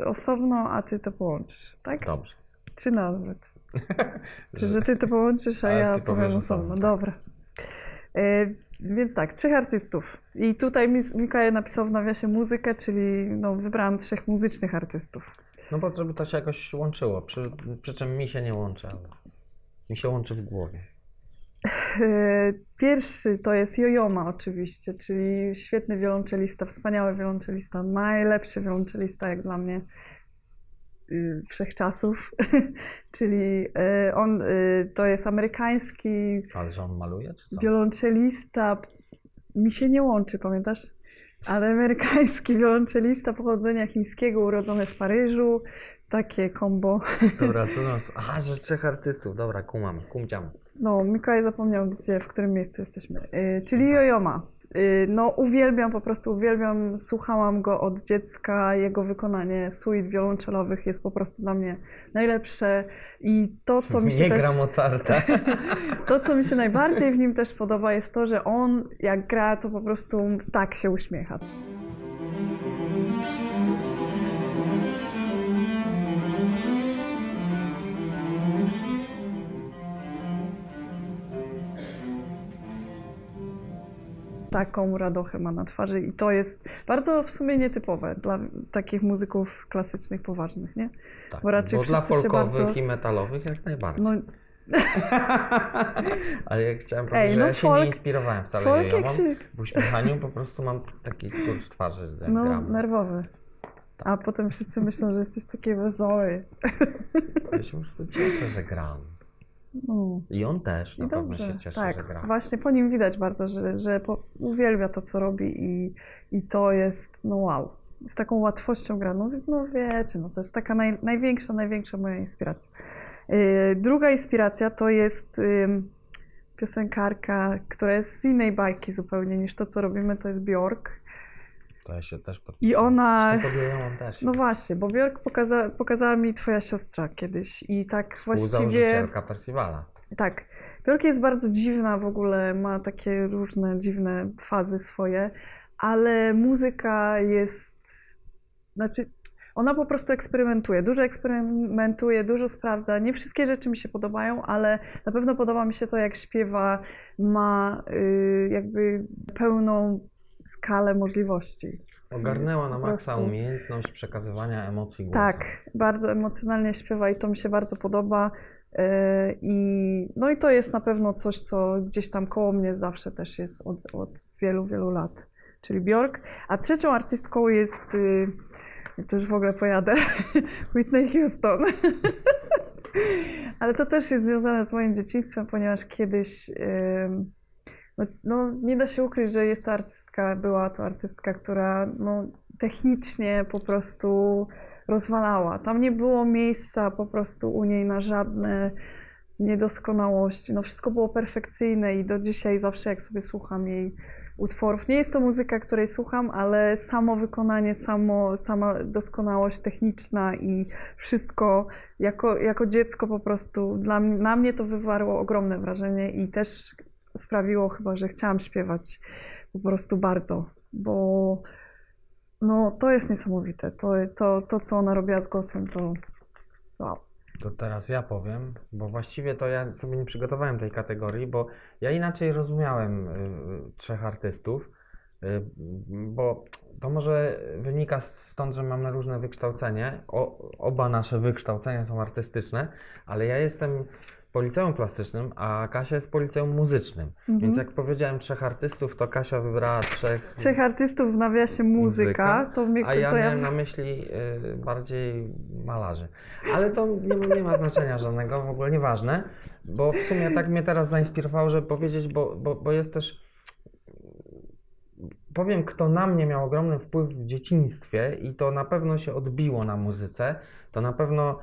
osobno, a ty to połączysz, tak? Dobrze. Czy nawet? Czy że ty to połączysz, a A ja ty powiem powiesz osobno. osobno, Dobra. Więc tak, 3 artystów. I tutaj Mikołaj napisał w nawiasie muzykę, czyli no, wybrałam 3 muzycznych artystów. No bo żeby to się jakoś łączyło. Przy czym mi się nie łączy, ale mi się łączy w głowie. Pierwszy to jest Yo-Yoma oczywiście, czyli świetny wiolonczelista, wspaniały wiolonczelista, najlepszy wiolonczelista jak dla mnie wszechczasów. Czyli on to jest amerykański Ale że on maluje, czy co? wiolonczelista, mi się nie łączy, pamiętasz? Ale amerykański wiolonczelista pochodzenia chińskiego, urodzony w Paryżu, takie kombo. Dobra, co nas... Aha, że 3 artystów. Dobra, kumciam. No, Mikołaj zapomniał, w którym miejscu jesteśmy. Czyli Yo-Yoma. No, uwielbiam, po prostu uwielbiam. Słuchałam go od dziecka. Jego wykonanie suit wiolonczelowych jest po prostu dla mnie najlepsze. I to, co mi się Nie też... gra Mozarta. To, co mi się najbardziej w nim też podoba, jest to, że on, jak gra, to po prostu tak się uśmiecha. Taką radochę ma na twarzy i to jest bardzo w sumie nietypowe dla takich muzyków klasycznych, poważnych, nie? Tak, Bo raczej bo dla wszyscy się folkowych bardzo... i metalowych jak najbardziej. No, Ale jak chciałem powiedzieć, że no ja się folk- nie inspirowałem wcale folk jak Yo-Yomą. się- W uśmiechaniu po prostu mam taki skurcz twarzy, jak no gram. nerwowy. A potem wszyscy myślą, że jesteś taki wesoły. Ja się po prostu cieszę, że gram. No. I on też I na pewno dobrze, się cieszy, tak. że gra. Właśnie po nim widać bardzo, że uwielbia to, co robi i to jest, no wow, z taką łatwością gra. No wiecie, no to jest taka największa moja inspiracja. Druga inspiracja to jest piosenkarka, która jest z innej bajki zupełnie niż to, co robimy, to jest Björk. To ja się też I ona... Zresztą pod Yo-Yomą też. No właśnie, bo Björk pokazała mi twoja siostra kiedyś i tak właściwie... Współzałożycielka Percivala. Tak. Björk jest bardzo dziwna w ogóle, ma takie różne dziwne fazy swoje, ale muzyka jest... Znaczy, ona po prostu eksperymentuje, dużo sprawdza. Nie wszystkie rzeczy mi się podobają, ale na pewno podoba mi się to, jak śpiewa, ma jakby pełną skalę możliwości. Ogarnęła na Po maksa prostu. umiejętność przekazywania emocji głosem. Tak, bardzo emocjonalnie śpiewa i to mi się bardzo podoba. No i to jest na pewno coś, co gdzieś tam koło mnie zawsze też jest od wielu, wielu lat, czyli Björk. A trzecią artystką jest, to już w ogóle pojadę, Whitney Houston. Ale to też jest związane z moim dzieciństwem, ponieważ kiedyś, no nie da się ukryć, że jest to artystka, była to artystka, która no, technicznie po prostu rozwalała. Tam nie było miejsca po prostu u niej na żadne niedoskonałości. No wszystko było perfekcyjne i do dzisiaj zawsze jak sobie słucham jej utworów. Nie jest to muzyka, której słucham, ale samo wykonanie, sama doskonałość techniczna i wszystko jako dziecko po prostu na mnie to wywarło ogromne wrażenie i też sprawiło chyba, że chciałam śpiewać po prostu bardzo, bo no, to jest niesamowite. To, co ona robiła z głosem, to wow. To teraz ja powiem, bo właściwie to ja sobie nie przygotowałem tej kategorii, bo ja inaczej rozumiałem 3 artystów. Bo to może wynika stąd, że mamy różne wykształcenie. Oba nasze wykształcenia są artystyczne, ale ja jestem po liceum plastycznym, a Kasia jest po liceum muzycznym. Więc jak powiedziałem 3 artystów, to Kasia wybrała 3 3 artystów w nawiasie muzyka, to mnie a ja to miałem na myśli bardziej malarzy. Ale to nie ma znaczenia żadnego, w ogóle nieważne, bo w sumie tak mnie teraz zainspirowało, żeby powiedzieć, bo jest też... Powiem, kto na mnie miał ogromny wpływ w dzieciństwie i to na pewno się odbiło na muzyce. To na pewno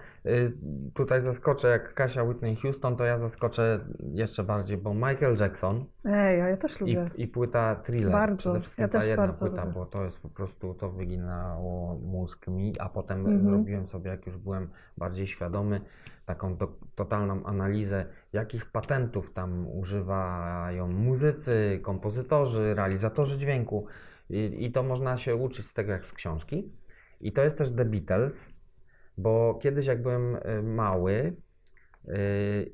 tutaj zaskoczę, jak Kasia Whitney Houston, to ja zaskoczę jeszcze bardziej, bo Michael Jackson Ej, a ja też i, lubię. i płyta Thriller. Bardzo. Przede wszystkim Ja ta też jedna bardzo płyta, lubię. bo to jest po prostu, to wyginało mózg mi, a potem zrobiłem sobie, jak już byłem bardziej świadomy, taką totalną analizę, jakich patentów tam używają muzycy, kompozytorzy, realizatorzy dźwięku. I to można się uczyć z tego jak z książki. I to jest też The Beatles, bo kiedyś jak byłem mały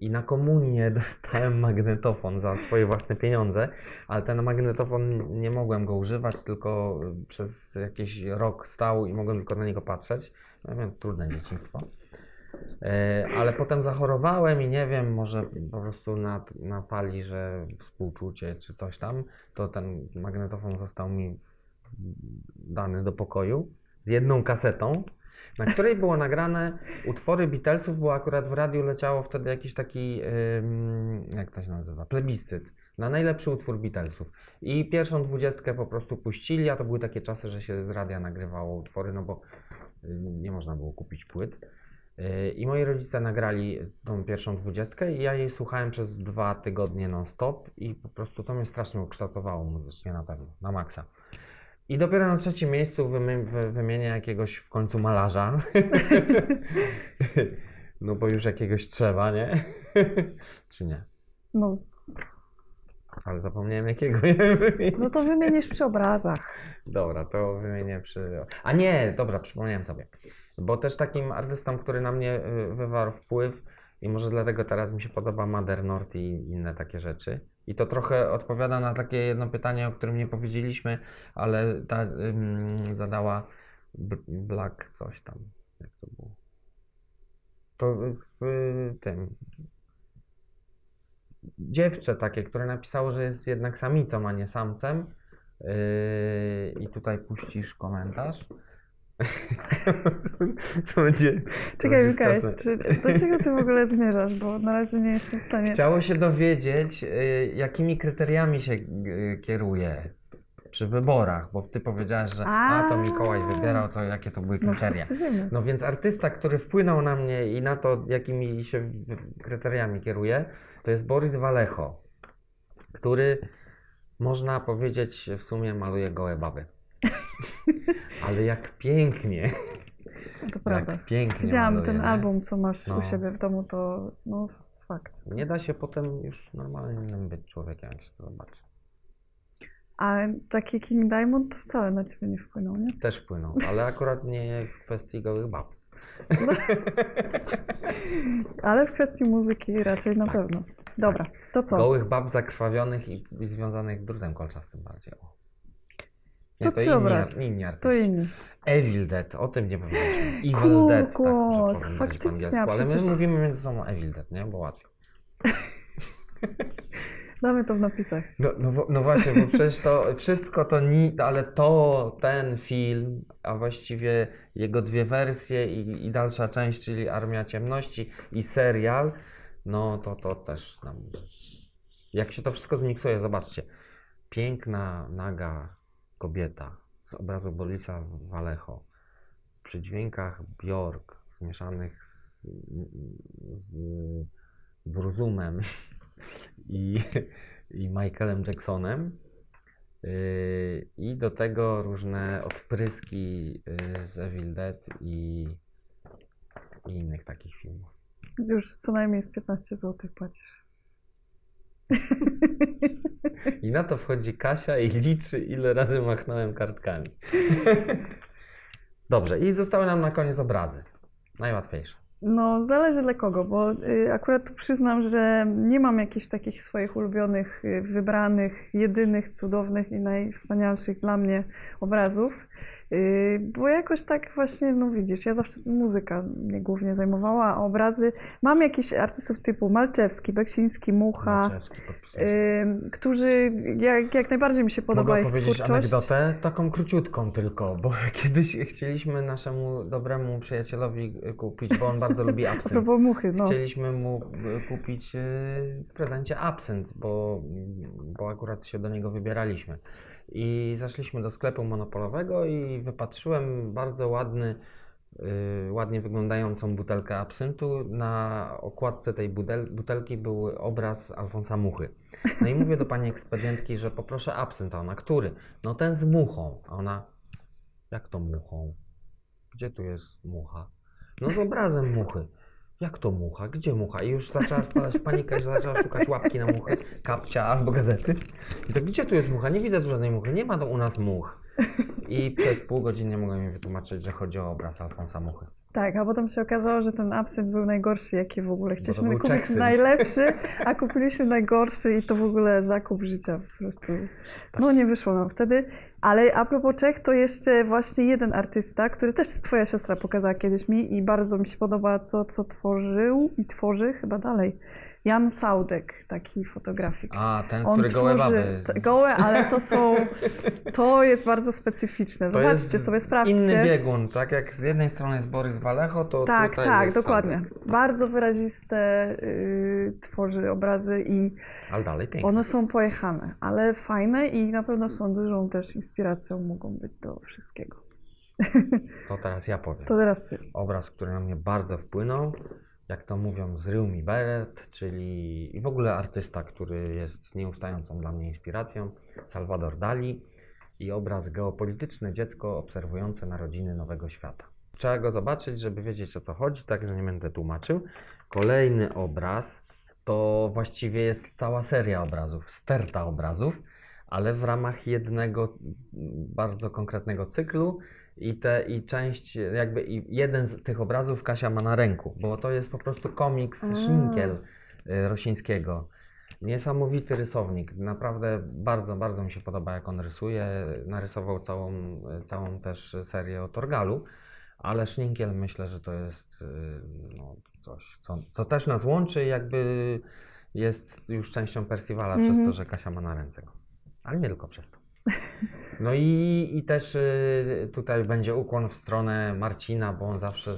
i na komunię dostałem magnetofon za swoje własne pieniądze, ale ten magnetofon nie mogłem go używać, tylko przez jakiś rok stał i mogłem tylko na niego patrzeć. Ja miałem trudne dzieciństwo. Ale potem zachorowałem i nie wiem, może po prostu na fali, że współczucie czy coś tam, to ten magnetofon został mi dany do pokoju z jedną kasetą, na której było nagrane utwory Beatlesów, bo akurat w radiu leciało wtedy jakiś taki, jak to się nazywa, plebiscyt na najlepszy utwór Beatlesów. I pierwszą 20 po prostu puścili, a to były takie czasy, że się z radia nagrywało utwory, no bo nie można było kupić płyt. I moi rodzice nagrali tą pierwszą 20 i ja jej słuchałem przez 2 tygodnie non-stop i po prostu to mnie strasznie ukształtowało muzycznie na pewno, na maksa. I dopiero na 3. miejscu wymienię jakiegoś w końcu malarza. No bo już jakiegoś trzeba, nie? Czy nie? No, Ale zapomniałem jakiego nie wymienić. no to wymienisz przy obrazach. Dobra, to wymienię przy... A nie, dobra, przypomniałem sobie. Bo też takim artystą, który na mnie wywarł wpływ i może dlatego teraz mi się podoba Mother North i inne takie rzeczy. I to trochę odpowiada na takie jedno pytanie, o którym nie powiedzieliśmy, ale ta zadała Black coś tam. Jak to było? To w tym... Dziewczę takie, które napisało, że jest jednak samicą, a nie samcem. I tutaj puścisz komentarz. To będzie Czekaj, straszne. do czego ty w ogóle zmierzasz, bo na razie nie jestem w stanie... Chciało się dowiedzieć, jakimi kryteriami się kieruje przy wyborach, bo ty powiedziałaś, że to Mikołaj wybierał, to jakie to były No kryteria. wszyscy wiemy. No więc artysta, który wpłynął na mnie i na to, jakimi się kryteriami kieruje, to jest Boris Vallejo, który, można powiedzieć, w sumie maluje gołe baby. Ale jak pięknie. To prawda. Jak pięknie Widziałam maluje, ten nie? album, co masz No. u siebie w domu, to no fakt. Nie da się potem już normalnym być człowiekiem, jak się to zobaczy. A taki King Diamond to wcale na ciebie nie wpłynął, nie? Też wpłynął, ale akurat nie w kwestii gołych bab. Ale w kwestii muzyki raczej na pewno. Dobra, to co? Gołych bab zakrwawionych i związanych drutem kolczastym bardziej. O. To trzy obrazy. Inni To artyści. inni. Evil Dead, o tym nie powiedzieliśmy. Evil Dead, tak Kurkos, muszę powiedzieć po faktycznie, angielsku, ale przecież- my mówimy między sobą Evil Dead, nie? Bo łatwiej. Damy to w napisach. No właśnie, bo przecież to wszystko to ale ten film, a właściwie jego 2 wersje i dalsza część, czyli Armia Ciemności i serial, no to też nam... Jak się to wszystko zmiksuje, zobaczcie. Piękna, naga kobieta z obrazu Borisa Vallejo, przy dźwiękach Björk zmieszanych z Bruzumem i Michaelem Jacksonem i do tego różne odpryski z Evil Dead i innych takich filmów. Już co najmniej z 15 zł płacisz. I na to wchodzi Kasia i liczy, ile razy machnąłem kartkami. Dobrze, i zostały nam na koniec obrazy. Najłatwiejsze. No, zależy dla kogo, bo akurat tu przyznam, że nie mam jakichś takich swoich ulubionych, wybranych, jedynych, cudownych i najwspanialszych dla mnie obrazów. Bo jakoś tak właśnie, no widzisz, ja zawsze muzyka mnie głównie zajmowała, a obrazy... Mam jakichś artystów typu Malczewski, Beksiński, Mucha, Malczewski podpisał. którzy jak najbardziej mi się podoba Mogę ich powiedzieć twórczość. anegdotę, taką króciutką tylko, bo kiedyś chcieliśmy naszemu dobremu przyjacielowi kupić, bo on bardzo lubi A absynt. propos Muchy, no. Chcieliśmy mu kupić w prezencie absynt, bo akurat się do niego wybieraliśmy. I zaszliśmy do sklepu monopolowego i wypatrzyłem bardzo ładnie wyglądającą butelkę absyntu. Na okładce tej butelki był obraz Alfonsa Muchy. No i mówię do pani ekspedientki, że poproszę absynt, a ona, który? No ten z muchą. A ona, jak to muchą? Gdzie tu jest mucha? No z obrazem muchy. Jak to mucha? Gdzie mucha? I już zaczęła wpadać w panikę, że zaczęła szukać łapki na muchę, kapcia albo gazety. I to gdzie tu jest mucha? Nie widzę tu żadnej muchy, nie ma u nas much. I przez pół godziny nie mogłem mi wytłumaczyć, że chodzi o obraz Alfonsa Muchy. Tak, a potem się okazało, że ten absynt był najgorszy, jaki w ogóle. Chcieliśmy był kupić czechsynt. najlepszy, a kupiliśmy najgorszy i to w ogóle zakup życia po prostu. No nie wyszło nam wtedy. Ale a propos Czech, to jeszcze właśnie jeden artysta, który też twoja siostra pokazała kiedyś mi i bardzo mi się podoba, co tworzył i tworzy chyba dalej. Jan Saudek, taki fotografik. A, ten, który gołe baby. Gołe, ale to jest bardzo specyficzne. To Zobaczcie jest sobie, sprawdźcie. inny biegun, tak jak z jednej strony jest Borys Vallejo, to Tak, tutaj tak, jest dokładnie. Saudek. Bardzo wyraziste tworzy obrazy i Ale dalej pięknie. one są pojechane, ale fajne i na pewno są dużą też inspiracją, mogą być do wszystkiego. To teraz ja powiem. To teraz ty. Obraz, który na mnie bardzo wpłynął, jak to mówią, zrył mi beret, czyli i w ogóle artysta, który jest nieustającą dla mnie inspiracją, Salvador Dali i obraz Geopolityczne dziecko obserwujące narodziny nowego świata. Trzeba go zobaczyć, żeby wiedzieć, o co chodzi, także nie będę tłumaczył. Kolejny obraz to właściwie jest cała seria obrazów, sterta obrazów, ale w ramach jednego bardzo konkretnego cyklu. I część, jakby jeden z tych obrazów Kasia ma na ręku, bo to jest po prostu komiks Szynkiel Rosińskiego. Niesamowity rysownik, naprawdę bardzo, bardzo mi się podoba, jak on rysuje. Narysował całą też serię o Torgalu, ale Szynkiel myślę, że to jest no, coś, co też nas łączy, jakby jest już częścią Percivala przez to, że Kasia ma na ręce go. Ale nie tylko przez to. No i też tutaj będzie ukłon w stronę Marcina, bo on zawsze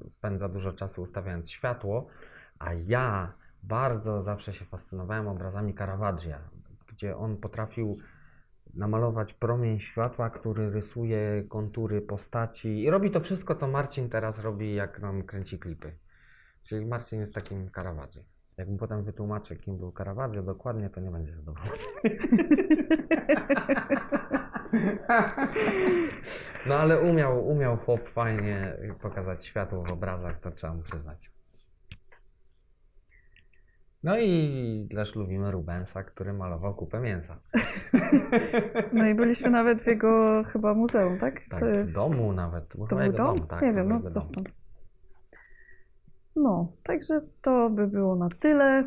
spędza dużo czasu ustawiając światło, a ja bardzo zawsze się fascynowałem obrazami Caravaggia, gdzie on potrafił namalować promień światła, który rysuje kontury postaci i robi to wszystko, co Marcin teraz robi, jak nam kręci klipy. Czyli Marcin jest takim Caravaggi. Jak mu potem wytłumaczę, kim był Caravaggio dokładnie, to nie będzie zadowolony. No ale umiał chłop fajnie pokazać światło w obrazach, to trzeba mu przyznać. No i też lubimy Rubensa, który malował kupę mięsa. No i byliśmy nawet w jego chyba muzeum, tak? Tak, w domu nawet. To był dom? Tak, Nie to wiem, był no jego coś dom. tam. No, także to by było na tyle,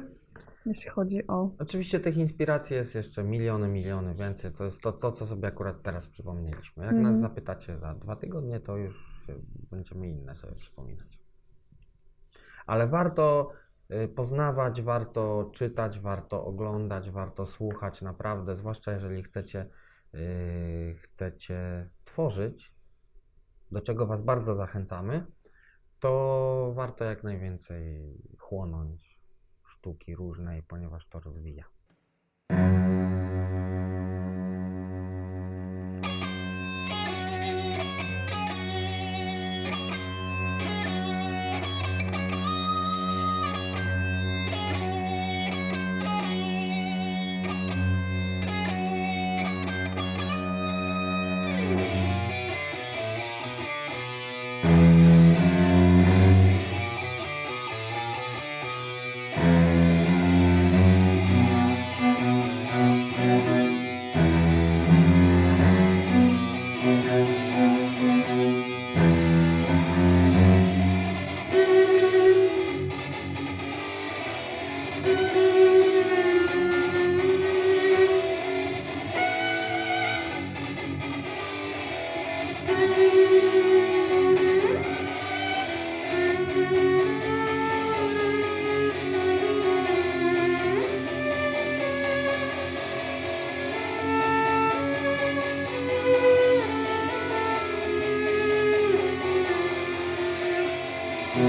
jeśli chodzi o... Oczywiście tych inspiracji jest jeszcze miliony więcej. To jest to, co sobie akurat teraz przypomnieliśmy. Jak nas zapytacie za 2 tygodnie, to już będziemy inne sobie przypominać. Ale warto poznawać, warto czytać, warto oglądać, warto słuchać naprawdę, zwłaszcza jeżeli chcecie tworzyć, do czego Was bardzo zachęcamy, to warto jak najwięcej chłonąć sztuki różnej, ponieważ to rozwija. Ale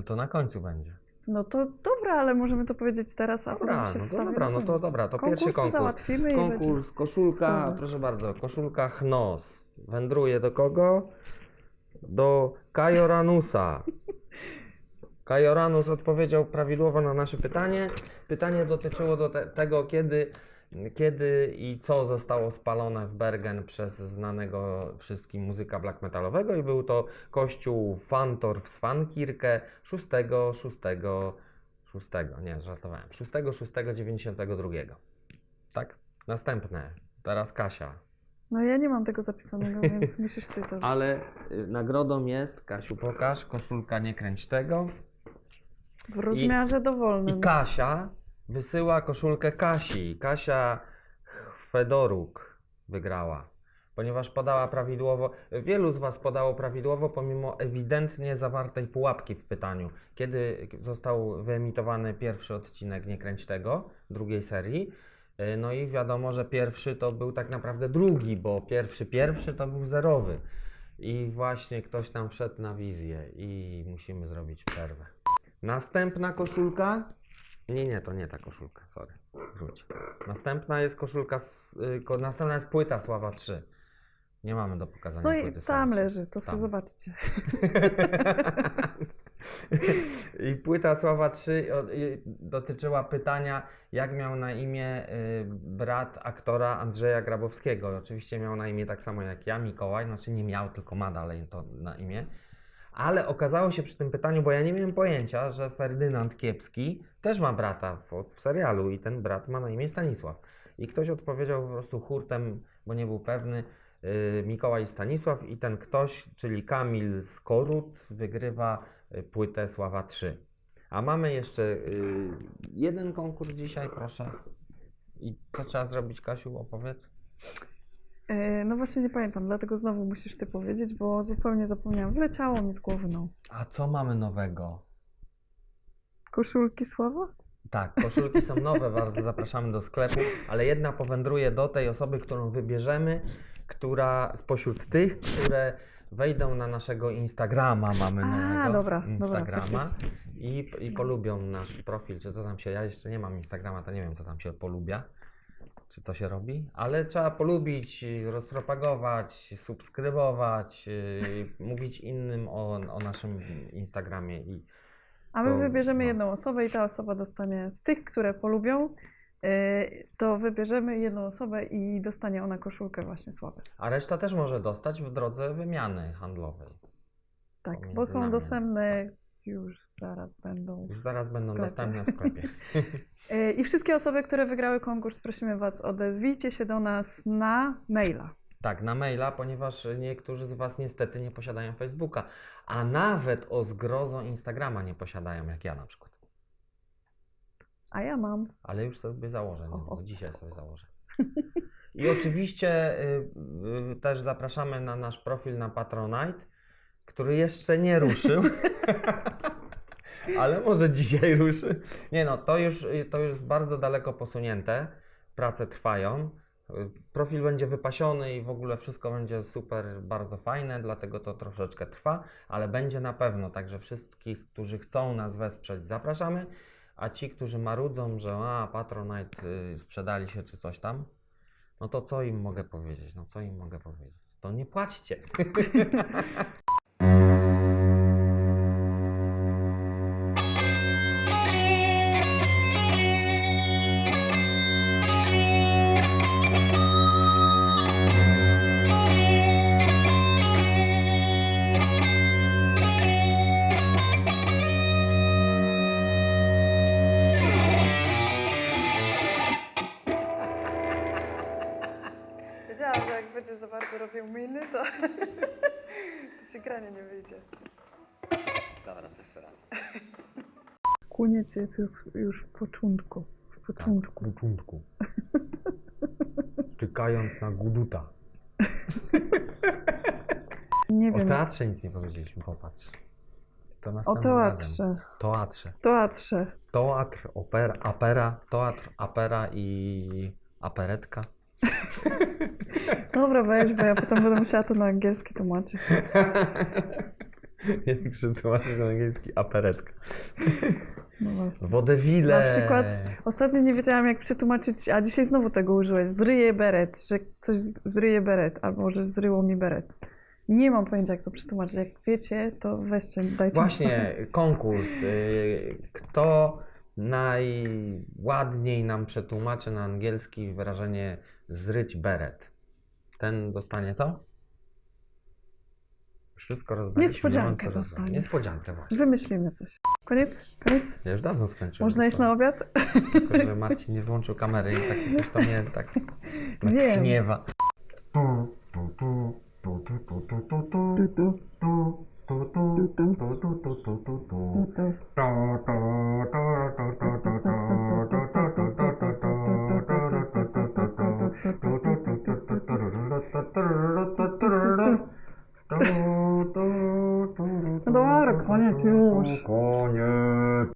to na końcu będzie. No to dobra, ale możemy to powiedzieć teraz, a potem Dobra, się no to wstawi dobra, na no to koniec. dobra, to Konkursy pierwszy konkurs. załatwimy i będzie. Konkurs, koszulka, Skoro. proszę bardzo, koszulka Chnos. Wędruje do kogo? Do Kajoranusa. Kajoranus odpowiedział prawidłowo na nasze pytanie. Pytanie dotyczyło tego, kiedy i co zostało spalone w Bergen przez znanego wszystkim muzyka black metalowego i był to kościół Fantor w Svankirke 6.6.92. Tak? Następne. Teraz Kasia. No ja nie mam tego zapisanego, więc musisz ty to. Ale nagrodą jest, Kasiu, pokaż, koszulka Nie kręć tego. W rozmiarze dowolnym. I Kasia wysyła koszulkę Kasi. Kasia Fedoruk wygrała, ponieważ podała prawidłowo. Wielu z Was podało prawidłowo, pomimo ewidentnie zawartej pułapki w pytaniu. Kiedy został wyemitowany pierwszy odcinek Nie kręć tego, drugiej serii. No i wiadomo, że pierwszy to był tak naprawdę drugi, bo pierwszy to był zerowy. I właśnie ktoś tam wszedł na wizję i musimy zrobić przerwę. Następna koszulka. Nie, to nie ta koszulka, sorry. Wróć. Następna jest koszulka, następna jest płyta Sława 3. Nie mamy do pokazania No i płyty Sława tam 3. leży, to sobie Tam. zobaczcie. I płyta Sława 3 dotyczyła pytania, jak miał na imię brat aktora Andrzeja Grabowskiego. Oczywiście miał na imię tak samo jak ja, Mikołaj, znaczy nie miał, tylko ma dalej to na imię. Ale okazało się przy tym pytaniu, bo ja nie miałem pojęcia, że Ferdynand Kiepski też ma brata w serialu i ten brat ma na imię Stanisław. I ktoś odpowiedział po prostu hurtem, bo nie był pewny, Mikołaj i Stanisław i ten ktoś, czyli Kamil Skorut, wygrywa płytę Sława 3. A mamy jeszcze jeden konkurs dzisiaj, proszę. I co trzeba zrobić, Kasiu, opowiedz? No właśnie nie pamiętam, dlatego znowu musisz ty powiedzieć, bo zupełnie zapomniałam. Wleciało mi z głowy, no. A co mamy nowego? Koszulki Sława? Tak, koszulki są nowe, bardzo zapraszamy do sklepu, ale jedna powędruje do tej osoby, którą wybierzemy, która spośród tych, które wejdą na naszego Instagrama, mamy nowego dobra, Instagrama i polubią nasz profil, czy co tam się, ja jeszcze nie mam Instagrama, to nie wiem co tam się polubia, czy co się robi, ale trzeba polubić, rozpropagować, subskrybować, mówić innym o naszym Instagramie i A my to, wybierzemy no. jedną osobę i ta osoba dostanie z tych, które polubią, to wybierzemy jedną osobę i dostanie ona koszulkę właśnie Sławy. A reszta też może dostać w drodze wymiany handlowej. Tak, Pomiędzy bo są nami. dostępne, już zaraz będą. Już zaraz będą sklepie. dostępne w sklepie. I wszystkie osoby, które wygrały konkurs, prosimy Was, odezwijcie się do nas na maila. Tak, na maila, ponieważ niektórzy z Was niestety nie posiadają Facebooka, a nawet o zgrozą Instagrama nie posiadają, jak ja na przykład. A ja mam. Ale już sobie założę, Oho. no, dzisiaj sobie założę. I oczywiście też zapraszamy na nasz profil na Patronite, który jeszcze nie ruszył. Ale może dzisiaj ruszy. Nie no, to już jest bardzo daleko posunięte. Prace trwają. Profil będzie wypasiony i w ogóle wszystko będzie super, bardzo fajne, dlatego to troszeczkę trwa, ale będzie na pewno. Także wszystkich, którzy chcą nas wesprzeć, zapraszamy. A ci, którzy marudzą, że Patronite sprzedali się czy coś tam, no to co im mogę powiedzieć? No co im mogę powiedzieć? To nie płaćcie. Wiedziałam, że jak będziesz za bardzo robił miny, to ci granie nie wyjdzie. Dobra, to jeszcze raz. Koniec jest już w początku. W początku. Tak, w początku. Czekając na Guduta. Nie O wiem. teatrze nic nie powiedzieliśmy, popatrz. To O następnym teatrze. razem. Teatrze. Teatrze. Teatr, opera, teatr, apera i aperetka. Dobra, weź, bo ja potem będę musiała to na angielski tłumaczyć. Jak przetłumaczyć na angielski aperetka. No właśnie. Wodewile. Na przykład ostatnio nie wiedziałam, jak przetłumaczyć, a dzisiaj znowu tego użyłeś. Zryje beret, że coś zryje beret, albo że zryło mi beret. Nie mam pojęcia, jak to przetłumaczyć. Jak wiecie, to weźcie, dajcie mi Właśnie, konkurs. Kto najładniej nam przetłumaczy na angielski wyrażenie zryć beret, ten dostanie co? Wszystko rozdaliśmy. Niespodziankę nie mam co rozdać. dostanie. Niespodziankę właśnie. Wymyślimy coś. Koniec? Koniec? Ja już dawno skończyłem. Można iść na obiad? Tylko, że Marcin nie włączył kamery i tak jakoś to mnie tak Wiem. gniewa. No dobra, koniec już. Koniec.